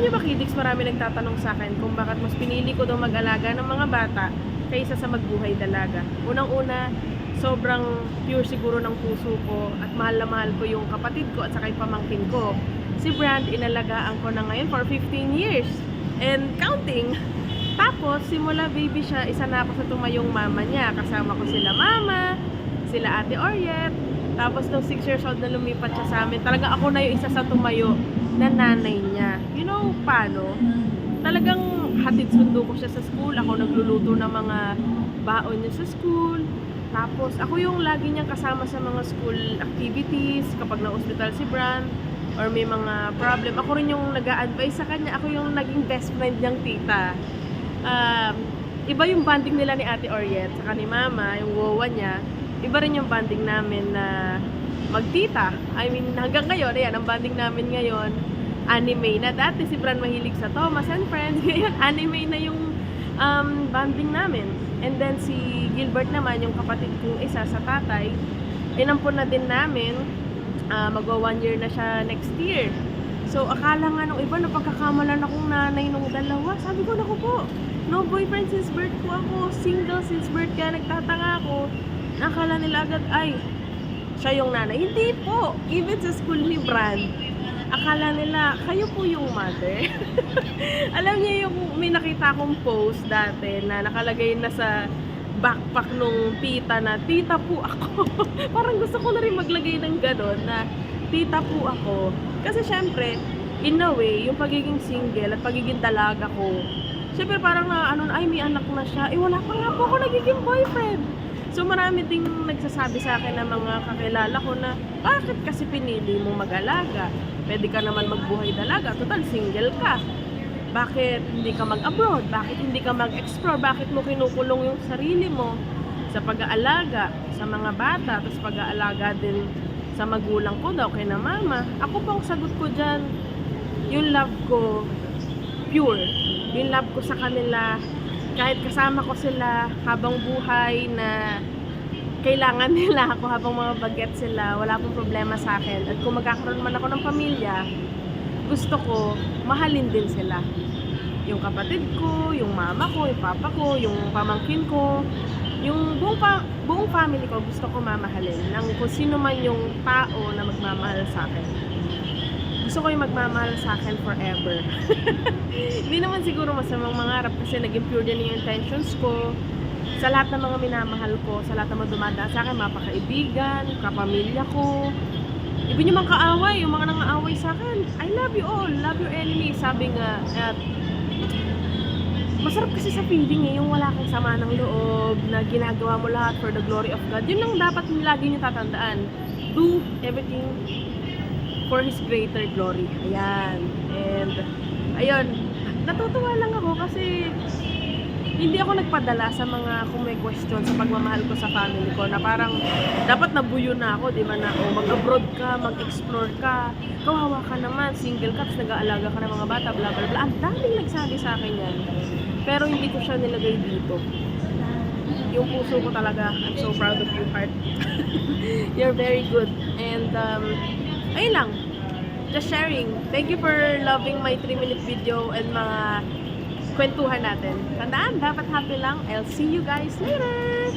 niyo ba, Kiddix, marami nagtatanong sa akin kung bakit mas pinili ko daw mag-alaga ng mga bata kaysa sa magbuhay dalaga. Unang-una, sobrang pure siguro ng puso ko at mahal na mahal ko yung kapatid ko at saka yung pamangkin ko. Si Brand, inalagaan ko na ngayon for 15 years and counting. Tapos, simula baby siya, isa na ako sa tumayong mama niya. Kasama ko sila mama, sila Ate Oriet. Tapos, nung 6 years old na lumipat siya sa amin, talaga ako na yung isa sa tumayo na nanay niya. You know, paano? Talagang hatid sundo ko siya sa school. Ako nagluluto ng mga baon niya sa school. Tapos, ako yung lagi niyang kasama sa mga school activities. Kapag na-hospital si Brand, or may mga problem, ako rin yung nag-a-advise sa kanya. Ako yung naging best friend niyang tita. Iba yung bonding nila ni Ate Oriet saka ni Mama, yung wowa niya. Iba rin yung bonding namin na magtita. I mean, hanggang ngayon, ayan, ang bonding namin ngayon, anime na. Dati si Bran mahilig sa Thomas and Friends, ngayon anime na yung bonding namin. And then si Gilbert naman, yung kapatid kong isa sa tatay, inampun na din namin, magwa 1 year na siya next year. So, akala nga nung iba, napagkakamalan akong nanay nung dalawa. Sabi ko, naku po, no boyfriend since birth ko ako, single since birth, kaya nagtatanga ako. Nakala nila agad, ay, siya yung nanay. Hindi po, even sa school ni Brand, akala nila, kayo po yung mother. Alam niyo yung may nakita akong post dati na nakalagay na sa backpack nung tita na, tita po ako. Parang gusto ko na rin maglagay ng ganon na, tita po ako. Kasi syempre, in a way, yung pagiging single at pagiging dalaga ko, syempre parang ay may anak na siya, wala pa nga po ako nagiging boyfriend. So marami ding nagsasabi sa akin ng mga kakilala ko na, bakit kasi pinili mo mag-alaga? Pwede ka naman magbuhay dalaga, total single ka. Bakit hindi ka mag-abroad? Bakit hindi ka mag-explore? Bakit mo kinukulong yung sarili mo sa pag-aalaga sa mga bata, tapos pag-aalaga din sa magulang ko daw, kay na mama? Ako pong sagot ko dyan, yung love ko, pure. Yung love ko sa kanila, kahit kasama ko sila habang buhay na kailangan nila ako, habang mga bagets sila, wala pong problema sa akin. At kung magkakaroon man ako ng pamilya, gusto ko, mahalin din sila. Yung kapatid ko, yung mama ko, yung papa ko, yung pamangkin ko, yung buong family ko, gusto ko mamahalin ng kung sino man yung tao na magmamahal sa akin. Gusto ko yung magmamahal sa akin forever. Hindi naman siguro masamang mangarap kasi naging pure din yung intentions ko. Sa lahat ng mga minamahal ko, sa lahat ng mga dumadaan sa akin, mga kaibigan, kapamilya ko. Ibig nyo mang kaaway, yung mga nangaaway sa akin, I love you all, love your enemy. Sabi nga, at masarap kasi sa feeling yung wala kang sama ng loob, na ginagawa mo lahat for the glory of God. Yun lang dapat lagi nyo tatandaan. Do everything for His greater glory. Ayan. And, ayun, natutuwa lang ako kasi hindi ako nagpadala sa mga kung may question sa pagmamahal ko sa family ko na parang dapat nabuyo na ako, di ba, na mag-abroad ka, mag-explore ka, kawawa ka naman, single ka, tapos nag-aalaga ka ng mga bata, bla bla bla. Ang daming nagsabi sa akin yan. Pero hindi ko siya nilagay dito. Yung puso ko talaga, I'm so proud of you, heart. You're very good. And, ayun lang. Just sharing. Thank you for loving my 3-minute video and mga kwentuhan natin. Tandaan, dapat happy lang. I'll see you guys later!